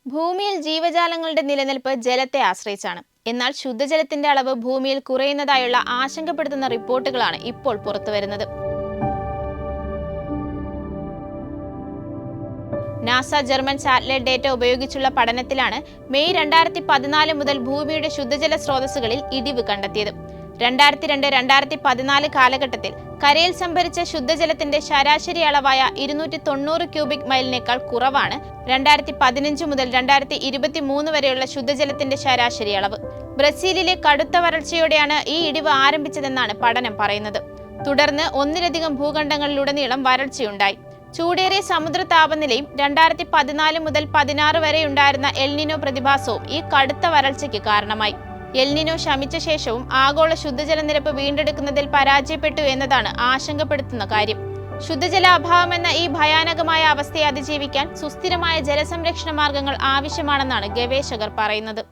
ഭൂമിയിൽ ജീവജാലങ്ങളുടെ നിലനിൽപ്പ് ജലത്തെ ആശ്രയിച്ചാണ്. എന്നാൽ ശുദ്ധജലത്തിന്റെ അളവ് ഭൂമിയിൽ കുറയുന്നതായുള്ള ആശങ്കപ്പെടുത്തുന്ന റിപ്പോർട്ടുകളാണ് ഇപ്പോൾ പുറത്തുവരുന്നത്. നാസ ജർമ്മൻ സാറ്റലൈറ്റ് ഡേറ്റ ഉപയോഗിച്ചുള്ള പഠനത്തിലാണ് മെയ് 2014 മുതൽ ഭൂമിയുടെ ശുദ്ധജല സ്രോതസ്സുകളിൽ ഇടിവ് കണ്ടെത്തിയത്. 2002-2014 കാലഘട്ടത്തിൽ കരയിൽ സംഭരിച്ച ശുദ്ധജലത്തിന്റെ ശരാശരി അളവായ 290 ക്യൂബിക് മൈലിനേക്കാൾ കുറവാണ് 2015 മുതൽ 2023 വരെയുള്ള ശുദ്ധജലത്തിന്റെ ശരാശരി അളവ്. ബ്രസീലിലെ കടുത്ത വരൾച്ചയോടെയാണ് ഈ ഇടിവ് ആരംഭിച്ചതെന്നാണ് പഠനം പറയുന്നത്. തുടർന്ന് ഒന്നിലധികം ഭൂഖണ്ഡങ്ങളിലുടനീളം വരൾച്ചയുണ്ടായി. ചൂടേറിയ സമുദ്ര താപനിലയും 2014 മുതൽ 2016 വരെ ഉണ്ടായിരുന്ന എൽനിനോ പ്രതിഭാസവും ഈ കടുത്ത വരൾച്ചയ്ക്ക് കാരണമായി. എൽനിനോ ശമിച്ച ശേഷവും ആഗോള ശുദ്ധജല നിരപ്പ് വീണ്ടെടുക്കുന്നതിൽ പരാജയപ്പെട്ടു എന്നതാണ് ആശങ്കപ്പെടുത്തുന്ന കാര്യം. ശുദ്ധജല അഭാവം എന്ന ഈ ഭയാനകമായ അവസ്ഥയെ അതിജീവിക്കാൻ സുസ്ഥിരമായ ജലസംരക്ഷണ മാർഗങ്ങൾ ആവശ്യമാണെന്നാണ് ഗവേഷകർ പറയുന്നത്.